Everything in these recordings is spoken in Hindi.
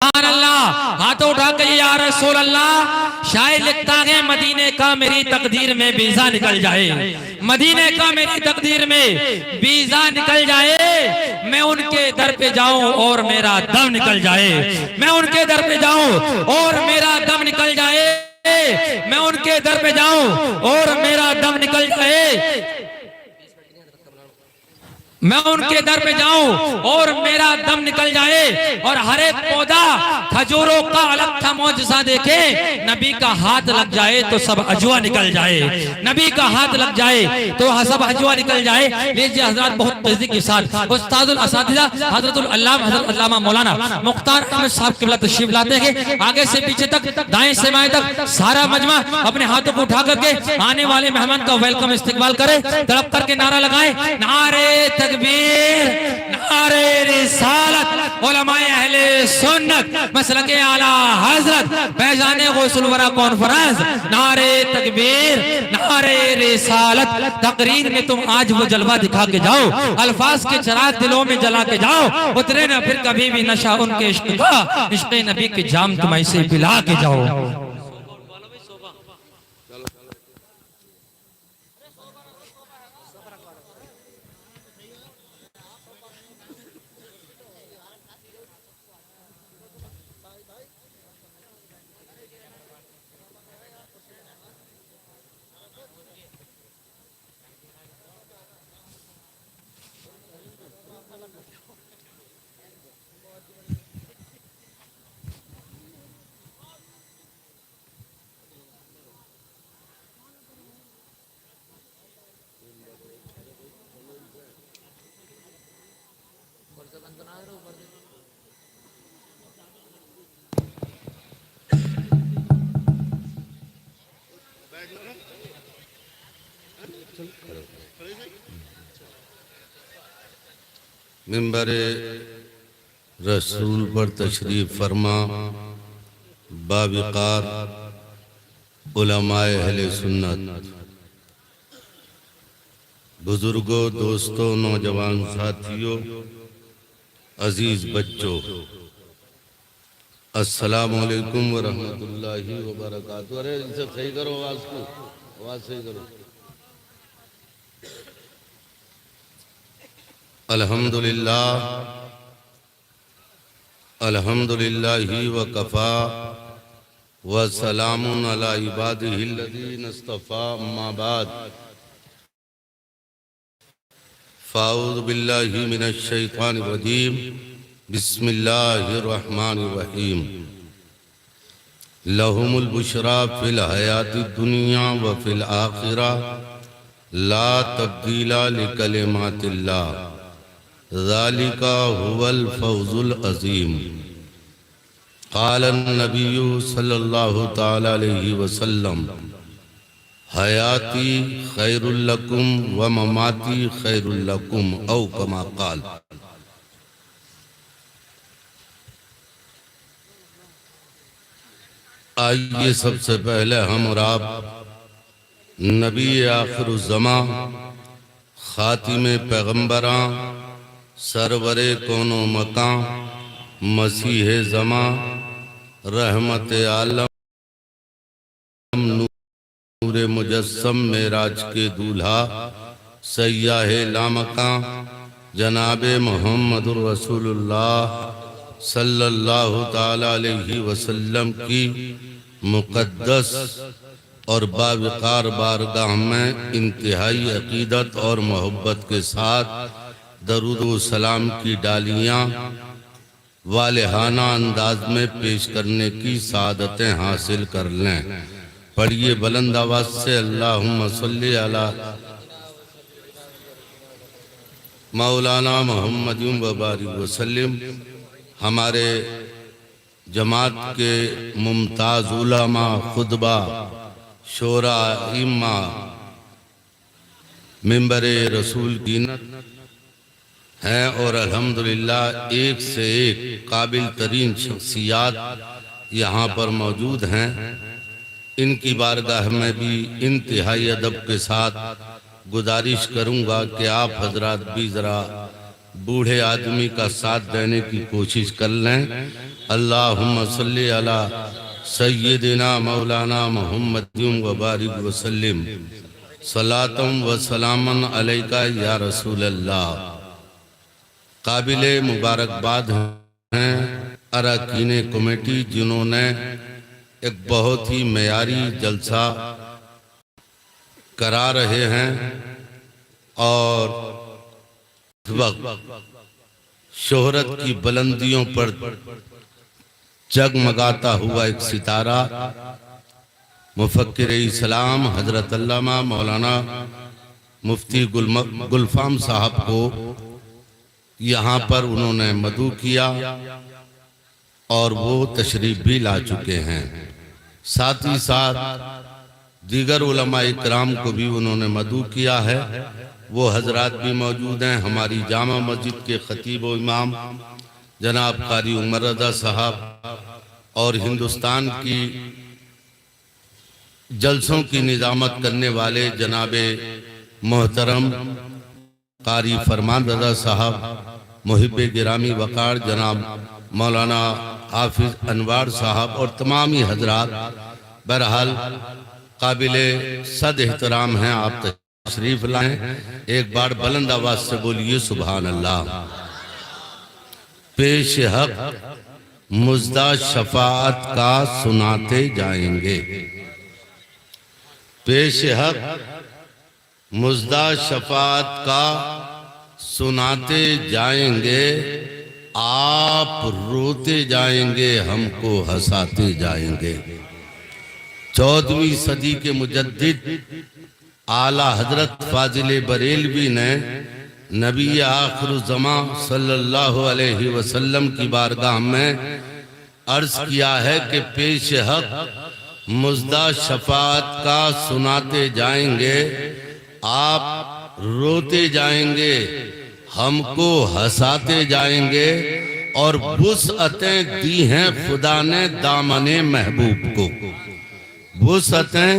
अल्लाह। हाथों उठा के या रसूल अल्लाह। शायर लिखता है मदीने का मेरी तकदीर में वीजा निकल जाए, मदीने का मेरी तकदीर में वीजा निकल जाए, मैं उनके दर पे जाऊं और मेरा दम निकल जाए, मैं उनके दर पे जाऊं और मेरा दम निकल जाए, मैं उनके दर पे जाऊं और मेरा दम निकल जाए, मैं उनके दर पे जाऊं और मेरा दम निकल जाए। और हर एक पौधा खजूरों का अलग था मौजज़ा देखे, नबी का हाथ लग जाए तो सब अजवा निकल जाए, नबी का हाथ लग जाए तो सब अजवा निकल जाए। लीजिए हजरत बहुत तेजी के साथ उस्तादुल असातिज़ा हजरतुल अल्लामा हजरत अल्लामा मौलाना मुख्तार अहमद साहब क़िबला तशरीफ लाते हैं। आगे से पीछे तक, दाएं से बाएं तक सारा मजमा अपने हाथों को उठा करके आने वाले मेहमान का वेलकम इस्तकबाल करे, तड़प करके नारा लगाए, नारे तकबीर, नारे रिसालत, उलमाए अहले सुन्नत, मसलके आला हजरत, फैजाने गौसुल वरा कॉन्फ्रेंस, नारे तकबीर, नारे रिसालत। तकरीर में तुम आज वो जलवा दिखा के जाओ, अल्फाज के चिराग दिलों में जला के जाओ, उतरे ना फिर कभी भी नशा उनके इश्क का, इश्क नबी के जाम तुम ऐसे पिला के जाओ। मिंबर रसूल पर तशरीफ फरमा बाविकार उलमाए अहले सुन्नत, बुजुर्गों, दोस्तों, नौजवान साथियों, अजीज बच्चों, अस्सलामु अलैकुम व रहमतुल्लाहि व बरकातुहू। अरे इसे सही करो, आवाज को, आवाज सही करो। अल्हम्दुलिल्लाह, अल्हम्दुलिल्लाहि व कफ़ा व सलामुन अला इबादिहिल्लज़ीना इस्तफ़ा, अम्मा बाद, फ़अऊज़ु बिल्लाहि मिनश शैतानिर रजीम, बिस्मिल्लाहिर रहमानिर रहीम। लहुमुल बुशरा फिल हयातिद दुनिया व फिल आखिरा, ला तब्दीला लिकलिमातिल्लाह, ज़ालिका हुवल फ़ौज़ुल अज़ीम। क़ाल नबिय्यु सल्लल्लाहु तआला अलैहि वसल्लम, हयाती खैरुल लकुम व ममाती खैरुल लकुम, औ कमा क़ाल। आइए सबसे पहले हम और आप नबी आखिरुज़्ज़मा, खातिमे पैगम्बरां, सरवरे कोनो मकां, मसीह ज़मा, रहमत आलम, नूरे मुजस्सम, मेराज के दूल्हा, सय्याह लामकां, जनाबे मोहम्मदुर रसूलुल्लाह सल्लल्लाहु ताला अलैहि वसल्लम की मुक़द्दस और बावकार बारगाह में इंतहाई अकीदत और मोहब्बत के साथ दरूद व सलाम की डालियाँ वालेहाना अंदाज में पेश करने की सादतें हासिल कर लें। पढ़िए बुलंद आवाज से, अल्लाहुम्मा सल्ली अला मौलाना मोहम्मद व बारिक वसल्लिम। हमारे जमात के मुमताज़ उलमा, खुतबा, शोरा, इम्मा, मिंबर रसूल की हैं और अल्हम्दुलिल्लाह एक से एक काबिल तरीन शख्सियात यहाँ पर मौजूद हैं। इनकी बारगाह में भी इंतहाई अदब के साथ गुजारिश करूँगा कि आप हजरात भी ज़रा बूढ़े आदमी का साथ देने की कोशिश कर लें। अल्लाहुम्मा सल्ली अला सय्यदिना मौलाना मुहम्मदिन व बारिक वसल्लिम सलातम व सलामन अलैका या रसूल अल्लाह। काबिले मुबारकबाद हैं अरकान कमेटी, जिन्होंने एक बहुत ही मयारी जलसा करा रहे हैं और वक्त शोहरत की बुलंदियों पर जगमगाता हुआ एक सितारा मुफक्किर इस्लाम हजरत अल्लामा मौलाना मुफ्ती गुलफाम साहब को यहाँ पर उन्होंने मदू किया और वो तशरीफ भी ला चुके हैं। साथ ही साथ दीगर उलमा इकराम को भी उन्होंने मदू किया है। वो हजरात भी मौजूद हैं। हमारी जामा मस्जिद के खतीब व इमाम जनाब कारी उमर रज़ा साहब और हिंदुस्तान की जलसों की निजामत करने वाले जनाबे मोहतरम कारी फरमान रज़ा साहब, मुहिब्बे गिरामी वकार जनाब मौलाना हाफिज अनवार साहब और तमाम ही हजरात बहरहाल काबिले सद एहतराम हैं। आप तशरीफ लाएं। एक बार बुलंद आवाज से बोलिए सुभान अल्लाह। पेश हक मुज्दा शफाअत का सुनाते जाएंगे। पेश हक मुज्दा शफाअत का सुनाते जाएंगे। आप रोते जाएंगे, हमको हंसाते जाएंगे। 14वीं सदी के मुजद्दिद आला हजरत फाजिल बरेलवी ने नबी आखिरुज़्ज़मा सल्लल्लाहु अलैहि वसल्लम की बारगाह में अर्ज किया है कि पेश हक मुज्दा शफाअत का सुनाते जाएंगे। आप रोते जाएंगे, हमको हंसाते जाएंगे। और वुसअतें दी हैं खुदा ने दामने महबूब को। वुसअतें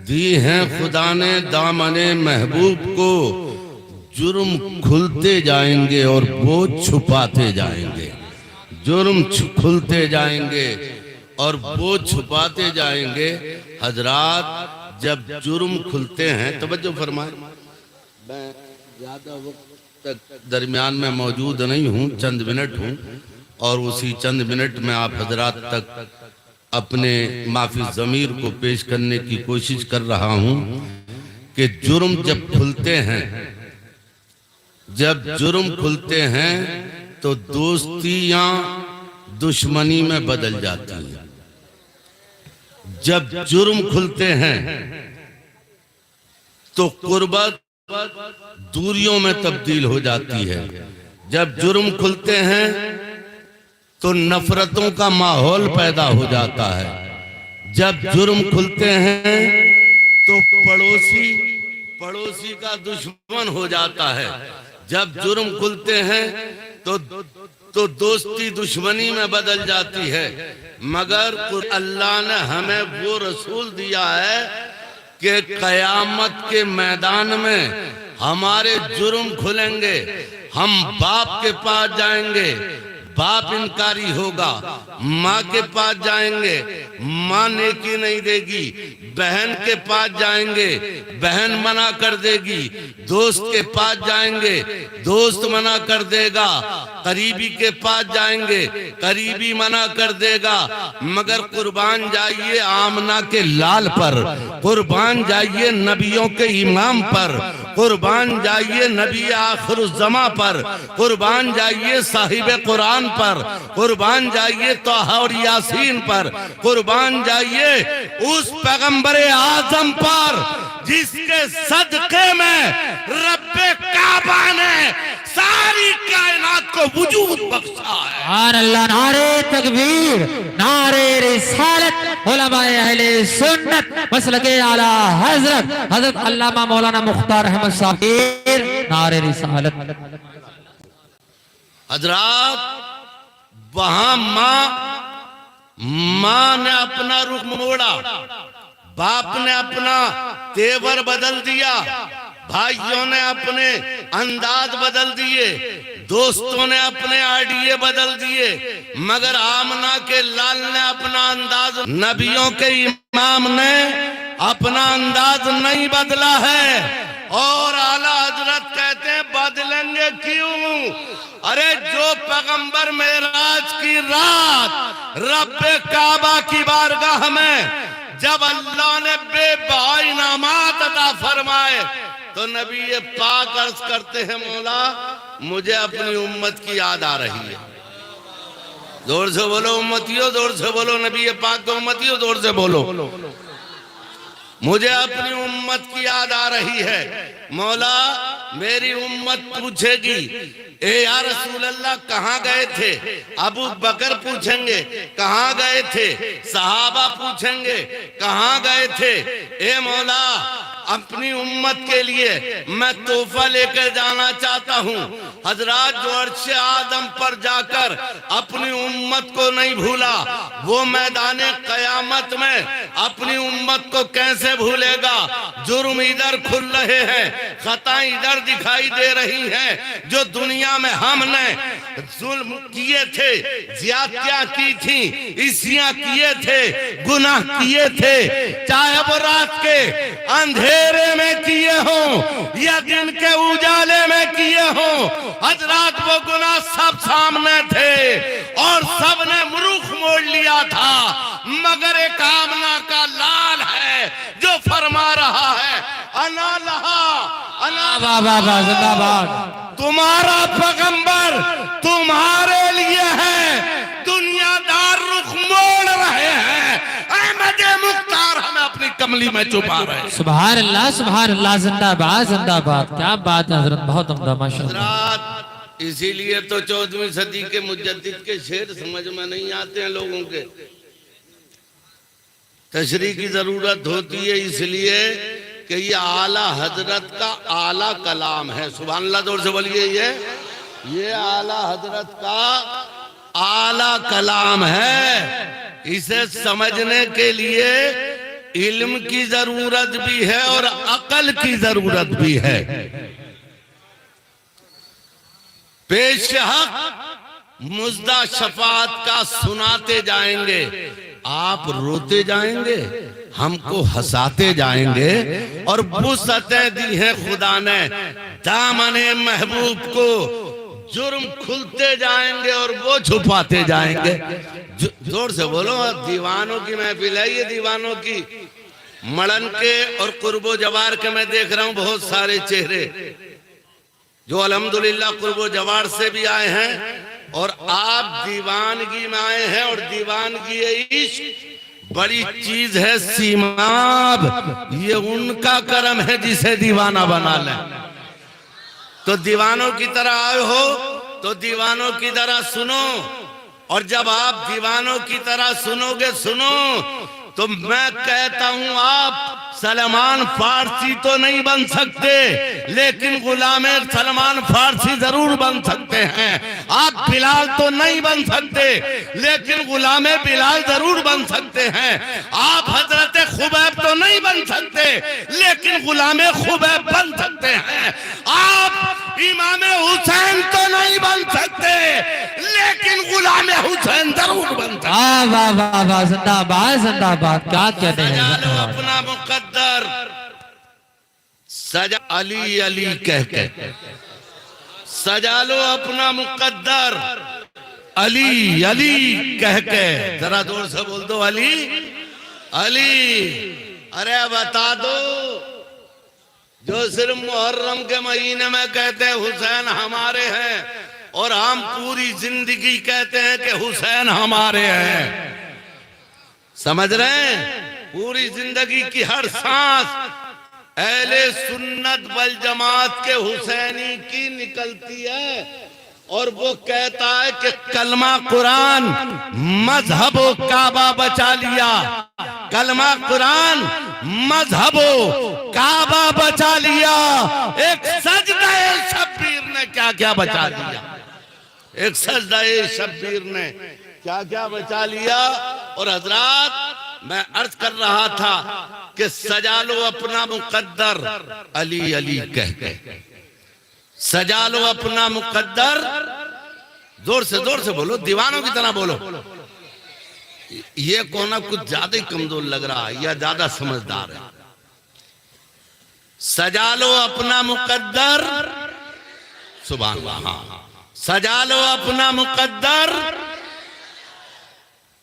दी हैं खुदा ने दामने महबूब को। जुर्म खुलते जाएंगे और वो छुपाते जाएंगे। जुर्म खुलते जाएंगे और वो छुपाते जाएंगे। हजरात जब जुर्म खुलते हैं, तवज्जो फरमाएं, मैं ज्यादा वक्त तक दरमियान में मौजूद नहीं हूँ, चंद मिनट हूँ और उसी चंद मिनट में आप हजरात तक अपने माफी ज़मीर को पेश करने की कोशिश कर रहा हूँ कि जुर्म जब खुलते हैं, जब जुर्म खुलते हैं तो दोस्तियां दुश्मनी में बदल जाती है। जब जुर्म खुलते हैं तो कुर्बत दूरियों में तब्दील हो जाती है। जब जुर्म खुलते हैं तो नफरतों का माहौल पैदा हो जाता है। जब जुर्म खुलते हैं तो पड़ोसी का दुश्मन हो जाता है। जब जुर्म खुलते हैं तो दोस्ती दुश्मनी में बदल जाती है। मगर अल्लाह ने हमें वो रसूल दिया है कि कयामत के मैदान में हमारे जुर्म खुलेंगे। हम बाप के पास जाएंगे, बाप इनकारी होगा। माँ के पास जाएंगे, माँ नेकी नहीं देगी। बहन के पास जाएंगे, बहन मना कर देगी। दोस्त के पास जाएंगे, दोस्त मना कर देगा। करीबी के पास जाएंगे, करीबी मना कर देगा। मगर कुर्बान जाइए आमना के लाल पर, कुर्बान जाइए नबियों के इमाम पर, कुर्बान जाइए नबी आखिरुज़्ज़मा पर, कुर्बान जाइए साहिब कुरान पर, कुर्बान जाइए तोहा और यासीन पर, कुर्बान जाइए उस पैगंबरे आजम पर जिसके सदके में रब्बे काबा ने सारी कायनात को वजूद बख्शा है। अल्लाह, नारे तकबीर, नारे रिसालत, उलमाए अहले सुन्नत मसलके आला हजरत अल्लामा मौलाना मुख्तार अहमद साहब, नारे रिसालत। हजरात वहां माँ ने अपना रुख मोड़ा, बाप ने अपना तेवर बदल दिया, भाइयों ने अपने अंदाज बदल दिए, दोस्तों ने अपने आइडिये बदल दिए, मगर आमना के लाल ने अपना अंदाज, नबियों के इमाम ने अपना अंदाज नहीं बदला है। और आला हजरत कहते हैं बदलेंगे क्यों? अरे जो पैगंबर मेराज की रात रब्बे काबा की बारगाह में जब अल्लाह ने बेबहा इनामात अता फरमाए तो नबी ये पाक अर्ज करते हैं मौला मुझे अपनी उम्मत की याद आ रही है। जोर से बोलो उम्मतियों, जोर से बोलो नबी पाक के उम्मतियों, जोर से बोलो मुझे अपनी उम्मत की याद आ रही है। मौला मेरी उम्मत पूछेगी ए या रसूल अल्लाह कहाँ गए थे? अबू बकर पूछेंगे कहाँ गए थे? सहाबा पूछेंगे कहाँ गए थे? ए मौला अपनी उम्मत के लिए मैं तोहफा लेकर जाना चाहता हूँ। हजरात जो अर्श आदम पर जाकर अपनी उम्मत को नहीं भूला वो मैदाने कयामत में अपनी उम्मत को कैसे भूलेगा? जुर्म इधर खुल रहे हैं, खताएं इधर दिखाई दे रही हैं। जो दुनिया में हमने जुल्म किए थे, ज्यादतियां की थी, इसियां किए थे, गुनाह किए थे, चाहे वो रात के अंधेरे में किए हो या दिन के उजाले में किए हो, हजरात वो गुनाह सब सामने थे और सबने मुरुख मोड़ लिया था। मगर एक आमना का लाल है जो फरमा रहा है अना लहा अना जिंदाबाद, तुम्हारा पैगंबर तुम्हारे लिए है, दुनियादार रुख मोड़ रहे हैं, अहमद मुख्तार हमें अपनी कमली में छुपा रहे हैं। सुभान अल्लाह, सुभान अल्लाह, जिंदाबाद जिंदाबाद। क्या बात है हजरत, बहुत उम्दा माशाअल्लाह। इसीलिए तो 14वीं सदी के मुजद्दिद के शेर समझ में नहीं आते हैं लोगों के, तशरीह की जरूरत होती है इसलिए कि ये आला हजरत का आला कलाम है। सुभान अल्लाह, जोर से बोलिए ये आला हजरत का आला कलाम है। इसे समझने के लिए इल्म की जरूरत भी है और अकल की जरूरत भी है। पेश हक मुज्दा शफात का सुनाते जाएंगे, आप रोते जाएंगे, हमको हंसाते जाएंगे और वुसअतें दी है खुदा ने दामने महबूब को, जुर्म खुलते जाएंगे और वो छुपाते जाएंगे। जोर से बोलो, दीवानों की महफिल है ये, दीवानों की। मड़न के और कुर्बो जवार के मैं देख रहा हूँ बहुत सारे चेहरे जो अल्हम्दुलिल्लाह कुर्बो जवार से भी आए हैं और आप दीवानगी में आए हैं। और दीवानगी इश्क बड़ी चीज है सीमाब, ये उनका करम है जिसे दीवाना बना ले। तो दीवानों की तरह आए हो तो दीवानों की तरह सुनो, और जब आप दीवानों की तरह सुनोगे, सुनो तो मैं कहता हूं आप सलमान फारसी तो नहीं बन सकते लेकिन गुलाम सलमान फारसी जरूर बन सकते हैं। आप बिलाल तो नहीं बन सकते लेकिन गुलाम बिलाल जरूर बन सकते हैं। आप हजरत खुबैब तो नहीं बन सकते लेकिन गुलाम खुबैब बन सकते हैं। आप इमाम हुसैन तो नहीं बन सकते लेकिन गुलाम हुसैन जरूर बन सकते हैं। वाह वाह वाह, जिंदाबाद जिंदाबाद। क्या कहते हैं अपना मुकद्दर सजा अली अली कह के सजा लो, अपना मुकद्दर अली अली कह के। जरा जोर से बोल दो अली अली। अरे बता दो जो सिर्फ मुहर्रम के महीने में कहते हैं हुसैन हमारे हैं और हम पूरी जिंदगी कहते हैं कि हुसैन हमारे हैं, समझ रहे हैं? पूरी जिंदगी की हर सांस अहले सुन्नत वल जमात के हुसैनी की निकलती है और वो कहता है कि कलमा कुरान मजहबो काबा बचा लिया, कलमा कुरान मजहबो काबा बचा लिया। एक सजदा शब्बीर ने क्या क्या बचा लिया, एक सजदा शब्बीर ने क्या क्या बचा लिया। और हजरात मैं अर्ज कर रहा था कि सजा लो अपना मुकद्दर अली अली कह के, सजा लो अपना मुकद्दर, जोर से बोलो, दीवानों की तरह बोलो। ये कोना कुछ ज्यादा ही कमजोर लग रहा है या ज्यादा समझदार है। सजा लो अपना मुकद्दर, सुभान अल्लाह, हाँ, सजा लो अपना मुकद्दर,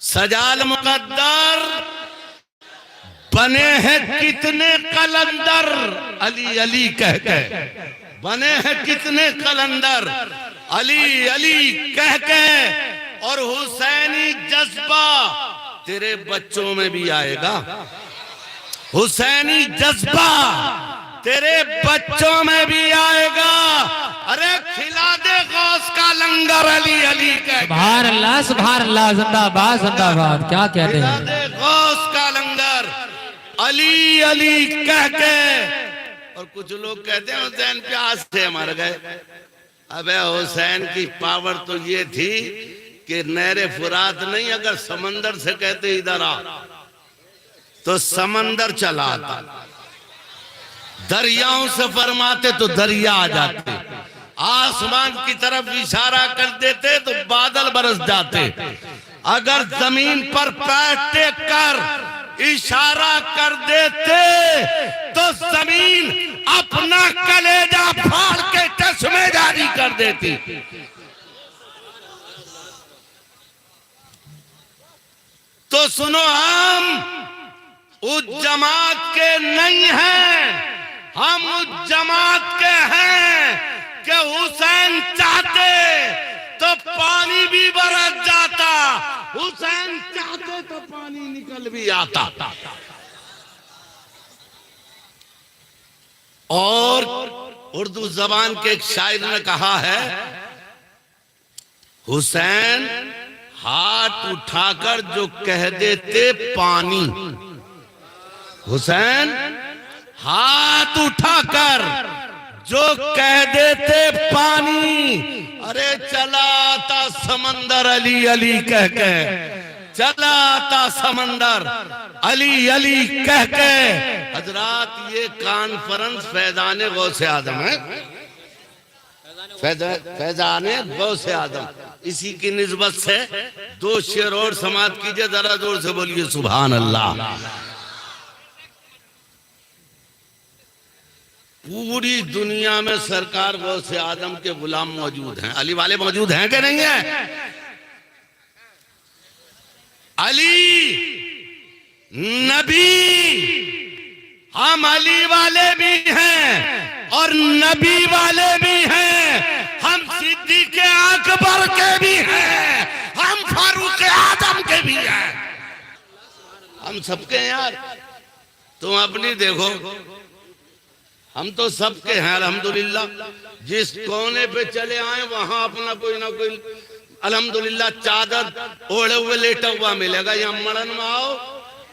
सजा लो मुकद्दर, बने हैं कितने कलंदर, अली अली कह के बने हैं कितने कलंदर, अली अली कह के, और हुसैनी जज्बा तेरे बच्चों में भी आएगा, हुसैनी जज्बा तेरे बच्चों में भी आएगा। अरे खिला दे गौस का लंगर, अली अली कह के, सुभान अल्लाह, जिंदाबाद जिंदाबाद, क्या कहते हैं, खिला दे गौस का लंगर, अली अली कह के। और कुछ लोग कहते हैं हुसैन प्यास से मर गए। अबे हुसैन की पावर तो ये थी कि नहरे फुरात नहीं, अगर समंदर से कहते इधर आ तो समंदर चला आता, दरियाओं से फरमाते तो दरिया आ जाते, आसमान की तरफ इशारा कर देते तो बादल बरस जाते, अगर जमीन पर पैर टेक कर इशारा कर देते तो जमीन अपना कलेजा फाड़ के चश्मे जारी कर देती। तो सुनो, हम उस जमात के नहीं हैं, हम उस जमात के हैं कि हुसैन चाहते तो पानी भी बरस जाता, हुसैन चाहते तो पानी निकल भी आता। और उर्दू जबान के एक शायर ने कहा है, हुसैन हाथ उठाकर जो कह देते पानी, हुसैन हाथ उठाकर जो कह देते पानी, अरे चला आता समंदर, अली अली कह के चला आता समंदर, अली अली कह के। हजरात, ये कॉन्फ्रेंस फैजाने गौसे आदम है, फैजाने गौसे आदम, इसी की निस्बत से दो शेर और समाप्त कीजिए, जरा जोर से बोलिए सुभान अल्लाह। पूरी दुनिया में सरकार गौसे आदम के गुलाम मौजूद हैं, अली वाले मौजूद हैं कि नहीं है? अली नबी, हम अली वाले भी हैं और नबी वाले भी हैं, हम सिद्दीक़ अकबर के भी हैं, हम फारूक आजम के भी हैं, हम सबके हैं यार। तुम अपनी देखो, हम तो सबके हैं अल्हम्दुलिल्लाह। जिस कोने पे चले आए वहां अपना कोई ना कोई अल्हम्दुलिल्लाह चादर ओढ़े हुए लेटा हुआ मिलेगा। यहाँ मरण में आओ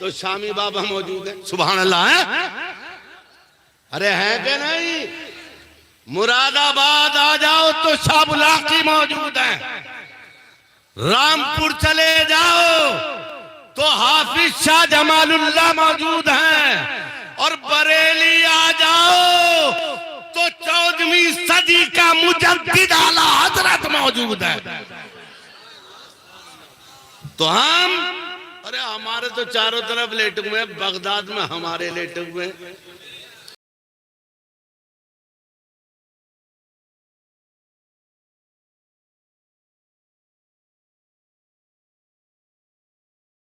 तो शामी बाबा मौजूद है, सुभान अल्लाह है। अरे है कि नहीं? मुरादाबाद आ जाओ तो शाहबुलाकी मौजूद है, रामपुर चले जाओ तो हाफिज शाह जमालुल्लाह मौजूद हैं, और बरेली आ जाओ तो 14वीं सदी का मुजद्दिद आला हजरत मौजूद है। तो हम, अरे हमारे तो चारों तरफ लेटे हुए हैं, बगदाद में हमारे लेटे हुए हैं,